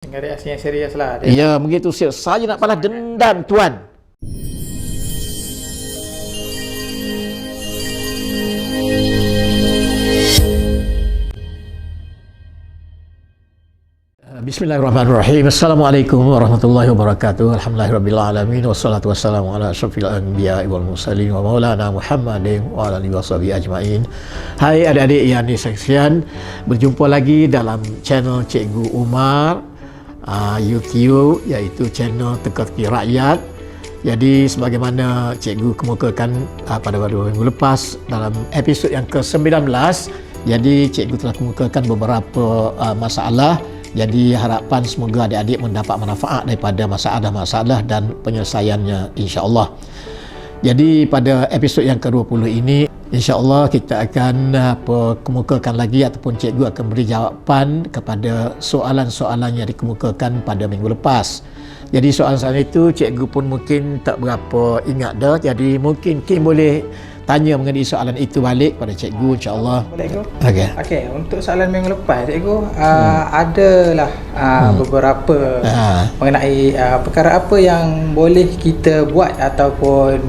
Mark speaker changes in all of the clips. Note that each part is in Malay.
Speaker 1: Dengan reaksi yang serius lah dia.
Speaker 2: Ya, begitu serius. Saya nak balas dendam, tuan. Bismillahirrahmanirrahim. Assalamualaikum warahmatullahi wabarakatuh. Alhamdulillahirrabbilalamin. Wassalatu wassalamu ala asyrafil anbiya wal mursalin wa maulana Muhammadin wa ala alihi washabihi ajmain. Hai adik-adik yang disaksikan, berjumpa lagi dalam channel Cikgu Umar YouTube, iaitu channel Teka-teki Rakyat. Jadi sebagaimana cikgu kemukakan pada minggu lepas dalam episod yang ke-19, jadi cikgu telah kemukakan beberapa masalah. Jadi harapan semoga adik-adik mendapat manfaat daripada masalah-masalah dan penyelesaiannya, insya-Allah. Jadi pada episod yang ke-20 ini, insya-Allah kita akan kemukakan lagi ataupun cikgu akan beri jawapan kepada soalan-soalan yang dikemukakan pada minggu lepas. Jadi soalan-soalan itu cikgu pun mungkin tak berapa ingat dah. Jadi mungkin boleh tanya mengenai soalan itu balik pada cikgu, insya-Allah.
Speaker 1: Boleh cikgu?
Speaker 2: Okey.
Speaker 1: Untuk soalan minggu lepas cikgu, adalah beberapa mengenai perkara apa yang boleh kita buat ataupun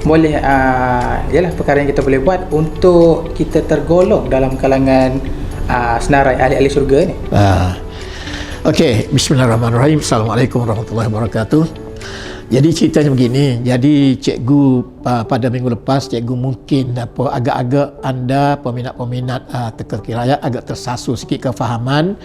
Speaker 1: boleh ialah perkara yang kita boleh buat untuk kita tergolong dalam kalangan senarai ahli-ahli syurga ni.
Speaker 2: Okey, bismillahirrahmanirrahim. Assalamualaikum warahmatullahi wabarakatuh. Jadi ceritanya begini. Jadi cikgu pada minggu lepas cikgu mungkin agak-agak anda peminat-peminat Teka-teki Rakyat agak tersasul sikit kefahaman.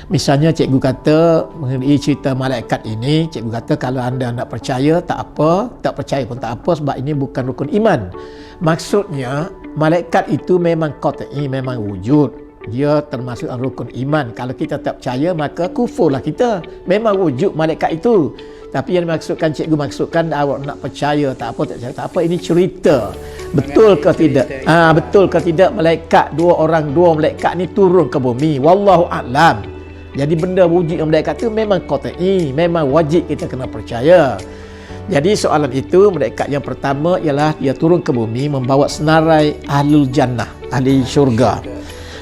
Speaker 2: Misalnya cikgu kata mengenai cerita malaikat ini, cikgu kata kalau anda nak percaya tak apa, tak percaya pun tak apa, sebab ini bukan rukun iman. Maksudnya malaikat itu memang qat'i, memang wujud. Dia termasuk rukun iman. Kalau kita tak percaya maka kufurlah kita. Memang wujud malaikat itu. Tapi yang dimaksudkan cikgu maksudkan awak nak percaya tak apa, tak percaya tak apa, ini cerita. Betul ke tidak? Betul ke tidak malaikat dua malaikat ni turun ke bumi? Wallahu a'lam. Jadi benda wujud yang malaikat tu memang qat'i, memang wajib kita kena percaya. Jadi soalan itu, malaikat yang pertama ialah dia turun ke bumi membawa senarai ahlul jannah, ahli syurga.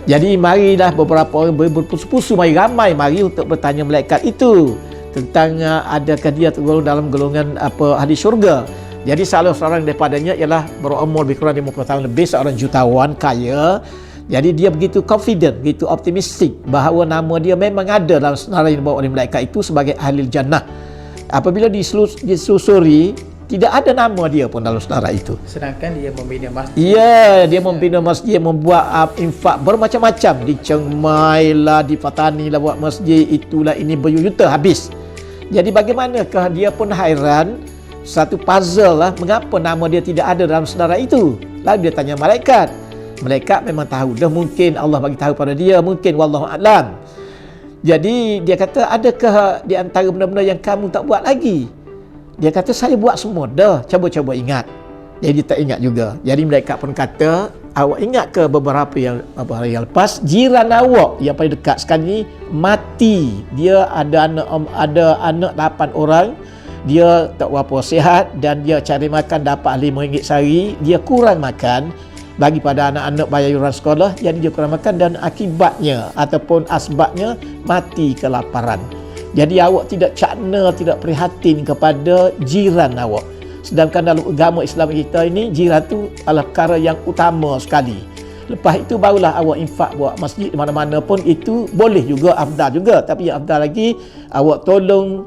Speaker 2: Jadi marilah beberapa orang berpusu-pusu, ramai mari untuk bertanya malaikat itu tentang adakah dia tergolong dalam golongan ahli syurga. Jadi salah seorang daripadanya ialah berumur lebih kurang 50 tahun lebih, seorang jutawan kaya. Jadi dia begitu confident, begitu optimistik bahawa nama dia memang ada dalam senarai yang dibawa oleh malaikat itu sebagai ahli jannah. Apabila disusuri, tidak ada nama dia pun dalam senarai itu.
Speaker 1: Sedangkan dia membina masjid.
Speaker 2: Ya, dia membina masjid, membuat infak bermacam-macam. Di Chiang Mai lah, di Patani lah buat masjid, itulah ini berjuta habis. Jadi bagaimanakah dia pun hairan, satu puzzle lah, mengapa nama dia tidak ada dalam senarai itu. Lalu dia tanya malaikat. Malaikat memang tahu dah, mungkin Allah bagi tahu pada dia, mungkin wallahu a'lam. Jadi dia kata, adakah di antara benda-benda yang kamu tak buat lagi? Dia kata, saya buat semua dah, cuba ingat. Jadi dia tak ingat juga. Jadi malaikat pun kata, awak ingat ke beberapa hari yang lepas, jiran awak yang paling dekat sekali ni mati. Dia ada anak 8 orang. Dia tak berapa sihat dan dia cari makan dapat RM5 sehari. Dia kurang makan bagi pada anak-anak bayar yuran sekolah. Jadi dia kurang makan dan akibatnya ataupun asbabnya mati kelaparan. Jadi awak tidak cakna, tidak prihatin kepada jiran awak. Sedangkan dalam agama Islam kita ini, jiran itu adalah perkara yang utama sekali. Lepas itu barulah awak infak buat masjid mana-mana pun, itu boleh juga, afdal juga. Tapi yang afdal lagi, awak tolong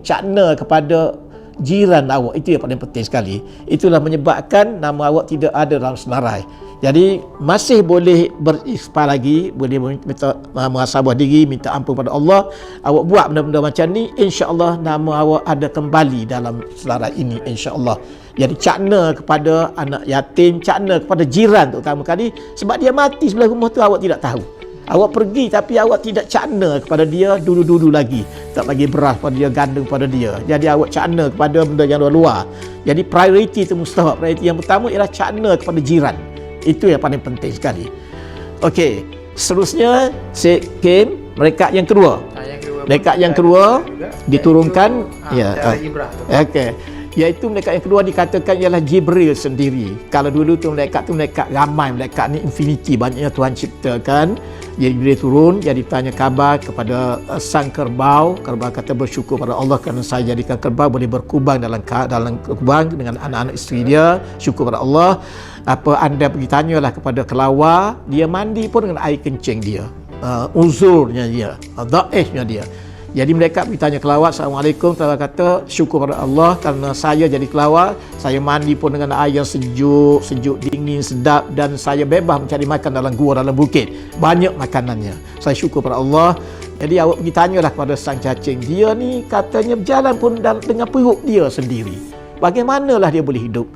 Speaker 2: cakna kepada jiran awak. Itu yang paling penting sekali. Itulah menyebabkan nama awak tidak ada dalam senarai. Jadi masih boleh beristighfar lagi, boleh minta muhasabah diri, minta ampun pada Allah. Awak buat benda-benda macam ni, insya-Allah nama awak ada kembali dalam senarai ini, insya-Allah. Jadi cakna kepada anak yatim, cakna kepada jiran terutama kali, sebab dia mati sebelah rumah tu awak tidak tahu. Awak pergi tapi awak tidak cakna kepada dia dulu-dulu lagi. Tak bagi beras pada dia, gandum pada dia. Jadi awak cakna kepada benda yang luar. Jadi prioriti itu mustahak. Prioriti yang pertama ialah cakna kepada jiran. Itu yang paling penting sekali. Okey, seterusnya mereka yang kedua. Mereka yang kedua diturunkan, ya. Okey. Iaitu malaikat yang kedua dikatakan ialah Jibril sendiri. Kalau dulu tu malaikat ramai, malaikat ni infinity, banyaknya Tuhan ciptakan. Jibril turun, jadi tanya khabar kepada sang kerbau. Kerbau kata bersyukur pada Allah kerana saya jadikan kerbau boleh berkubang dalam kubang dengan anak-anak isteri dia. Syukur pada Allah. Apa anda pergi tanyalah kepada kelawar, dia mandi pun dengan air kencing dia. Uzurnya dia, dhaifnya dia. Jadi mereka bertanya kelawar, Assalamualaikum. Kelawar kata, syukur pada Allah kerana saya jadi kelawar, saya mandi pun dengan air yang sejuk, dingin, sedap, dan saya bebas mencari makan dalam gua, dalam bukit. Banyak makanannya. Saya syukur pada Allah. Jadi awak pergi tanyalah kepada sang cacing. Dia ni katanya berjalan pun dengan perut dia sendiri. Bagaimanalah dia boleh hidup?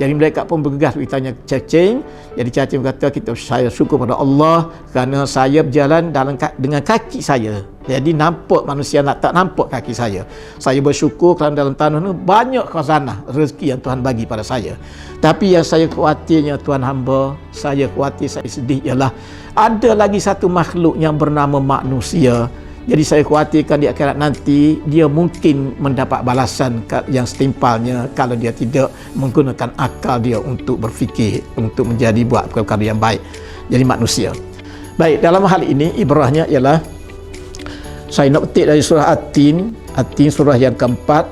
Speaker 2: Jadi mereka pun bergegas bertanya cacing. Jadi cacing kata, saya syukur pada Allah kerana saya berjalan dengan kaki saya. Jadi nampak manusia tak nampak kaki saya. Saya bersyukur kerana dalam tanah ni banyak khazanah rezeki yang Tuhan bagi pada saya. Tapi yang saya khawatirnya Tuhan hamba, saya khawatir, saya sedih ialah ada lagi satu makhluk yang bernama manusia. Jadi saya khawatirkan di akhirat nanti dia mungkin mendapat balasan yang setimpalnya kalau dia tidak menggunakan akal dia untuk berfikir, untuk menjadi buat perkara yang baik. Jadi manusia. Baik, dalam hal ini ibrahnya ialah saya nak petik dari surah At-Tin surah yang keempat.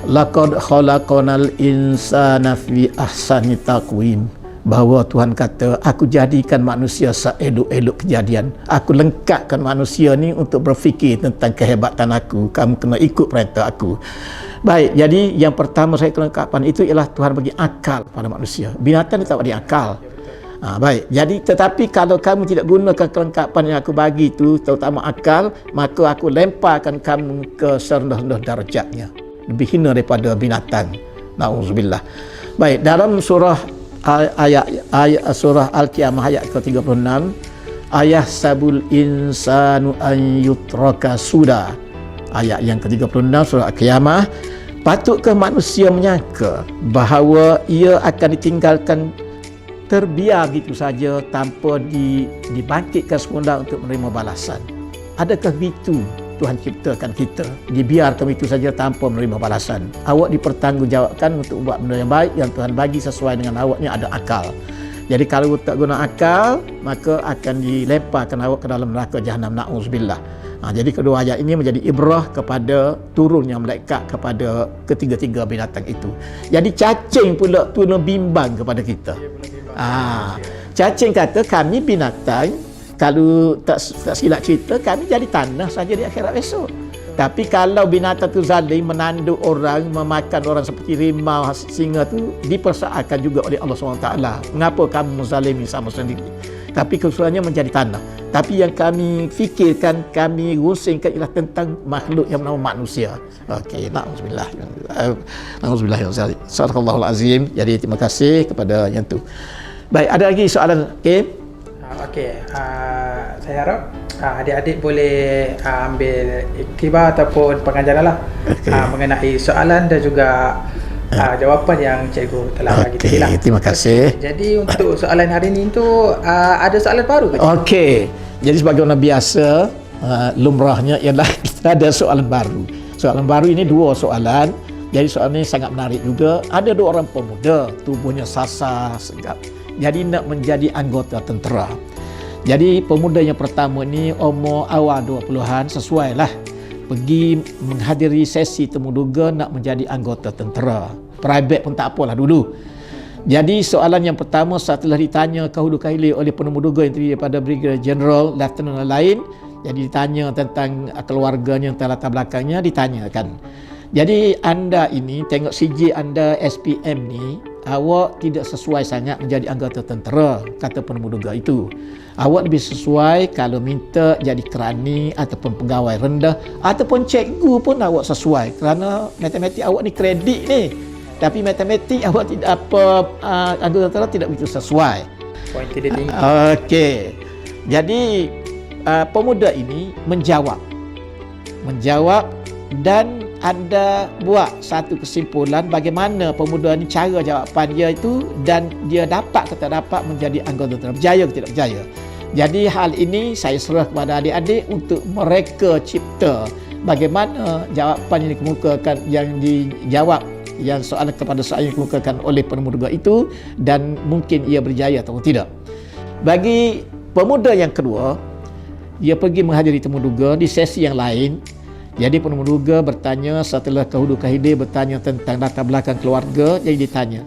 Speaker 2: Laqad khalaqnal insana fi ahsani taqwim. Bahawa Tuhan kata, aku jadikan manusia seelok-elok kejadian. Aku lengkapkan manusia ni untuk berfikir tentang kehebatan aku. Kamu kena ikut perintah aku. Baik, jadi yang pertama saya kelengkapan itu ialah Tuhan bagi akal kepada manusia. Binatang dia tak bagi akal. Baik, jadi tetapi kalau kamu tidak gunakan kelengkapan yang aku bagi itu, terutama akal, maka aku lemparkan kamu ke serendah-rendah darjatnya. Lebih hina daripada binatang. Na'udzubillah. Baik, dalam surah surah Al-Qiyamah ayat ke-36, ayahsabul insanu an yutraka suda. Ayat yang ke-36 surah Al-Qiyamah, patutkah manusia menyangka bahawa ia akan ditinggalkan terbiar gitu saja tanpa dibangkitkan semula untuk menerima balasan? Adakah begitu Tuhan ciptakan kita, dibiarkan itu saja tanpa menerima balasan? Awak dipertanggungjawabkan untuk buat benda yang baik yang Tuhan bagi sesuai dengan awaknya ada akal. Jadi kalau tak guna akal, maka akan dilemparkan awak ke dalam neraka Jahannam, na'udzubillah. Jadi kedua ayat ini menjadi ibrah kepada turunnya malaikat kepada ketiga-tiga binatang itu. Jadi cacing pula tu bimbang kepada kita. Cacing kata, kami binatang, kalau tak silap cerita, kami jadi tanah saja di akhirat esok. Tapi kalau binatang tu zalim, menanduk orang, memakan orang seperti rimau, singa tu, dipersoalkan juga oleh Allah SWT. Mengapa kamu menzalimi sama sendiri? Tapi kesulitannya menjadi tanah. Tapi yang kami fikirkan, kami rusingkan ialah tentang makhluk yang bernama manusia. Okey, na'udzubillah. Na'udzubillah. Sadaqallahul azim. Jadi terima kasih kepada yang tu. Baik, ada lagi soalan? Okey.
Speaker 1: Saya harap adik-adik boleh ambil iktibar ataupun pengajaran lah mengenai soalan dan juga jawapan yang cikgu telah bagi tadi lah.
Speaker 2: Terima kasih.
Speaker 1: Jadi untuk soalan hari ini tu ada soalan baru ke?
Speaker 2: Okey. Jadi sebagaimana biasa, lumrahnya ialah kita ada soalan baru. Soalan baru ini dua soalan. Jadi soalan ini sangat menarik juga. Ada dua orang pemuda, tubuhnya sasar, segap. Jadi nak menjadi anggota tentera. Jadi pemuda yang pertama ni umur awal 20-an, sesuai lah pergi menghadiri sesi temuduga nak menjadi anggota tentera. Private pun tak apalah dulu. Jadi soalan yang pertama setelah ditanya kahulu kahili oleh penemuduga yang terdiri daripada Brigadier General, Lieutenant lain, jadi ditanya tentang keluarganya, tentang latar belakangnya, ditanyakan. Jadi anda ini, tengok CJ anda SPM ni, awak tidak sesuai sangat menjadi anggota tentera, kata penemuduga itu. Awak lebih sesuai kalau minta jadi kerani ataupun pegawai rendah ataupun cikgu pun awak sesuai, kerana matematik awak ni kredit ni. Tapi matematik awak tidak anggota tentera tidak begitu sesuai.
Speaker 1: Poin tidak tinggi.
Speaker 2: Okey. Jadi pemuda ini menjawab dan anda buat satu kesimpulan bagaimana pemuda ini cara jawapan dia itu dan dia dapat atau tak dapat menjadi anggota tentera, berjaya atau tidak berjaya. Jadi hal ini saya serah kepada adik-adik untuk mereka cipta bagaimana jawapan yang dikemukakan, yang dijawab yang soalan kepada soalan yang dikemukakan oleh pemuda itu dan mungkin ia berjaya atau tidak. Bagi pemuda yang kedua, dia pergi menghadiri temu duga di sesi yang lain. Jadi penemu duga bertanya setelah kehudu kahide bertanya tentang latar belakang keluarga. Jadi ditanya,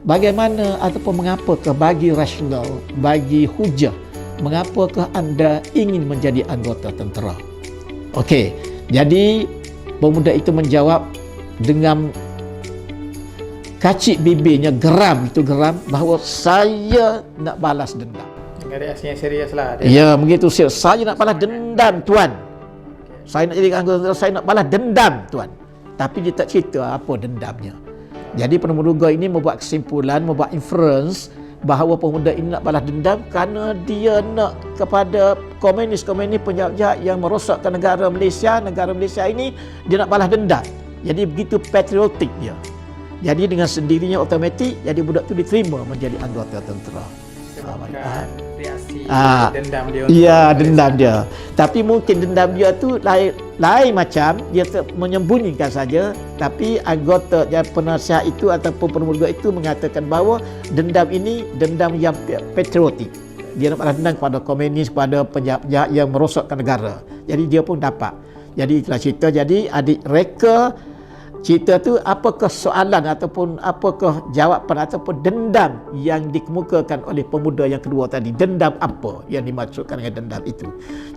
Speaker 2: bagaimana ataupun mengapakah bagi rasional, bagi hujah, mengapakah anda ingin menjadi anggota tentera? Okey, jadi pemuda itu menjawab dengan kacik bibirnya, geram bahawa saya nak balas dendam.
Speaker 1: Dengan reaksi yang serius lah.
Speaker 2: Ya, begitu serius. Saya nak balas dendam, tuan. Saya nak jadi anggota tentera, saya nak balas dendam, tuan. Tapi dia tak cerita apa dendamnya. Jadi pemuda ini membuat kesimpulan, membuat inference bahawa pemuda ini nak balas dendam kerana dia nak kepada komunis penjahat yang merosakkan negara Malaysia ini, dia nak balas dendam. Jadi begitu patriotik dia. Jadi dengan sendirinya automatik, jadi budak tu diterima menjadi anggota tentera.
Speaker 1: Reaksi dendam dia.
Speaker 2: Ya, dendam dia. Tapi mungkin dendam dia tu lain macam, dia menyembunyikan saja. Tapi anggota penasihat itu ataupun pemuda itu mengatakan bahawa dendam ini dendam yang patriotik. Dia nak balas dendam kepada komunis, kepada penjahat yang merosakkan negara. Jadi dia pun dapat. Jadi itulah cerita. Jadi adik reka cerita tu, apakah soalan ataupun apakah jawapan ataupun dendam yang dikemukakan oleh pemuda yang kedua tadi? Dendam apa yang dimaksudkan dengan dendam itu?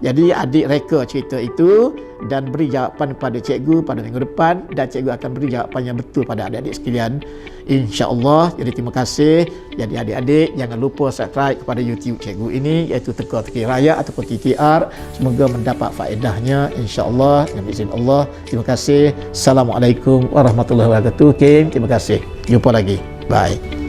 Speaker 2: Jadi adik reka cerita itu dan beri jawapan kepada cikgu pada minggu depan, dan cikgu akan beri jawapan yang betul pada adik-adik sekalian, insya-Allah. Jadi terima kasih. Jadi adik-adik jangan lupa subscribe kepada YouTube cikgu ini, iaitu Teka-Teki Rakyat ataupun TTR. Semoga mendapat faedahnya, insya-Allah, dengan izin Allah. Terima kasih. Assalamualaikum warahmatullahi wabarakatuh. Kim, terima kasih. Jumpa lagi. Bye.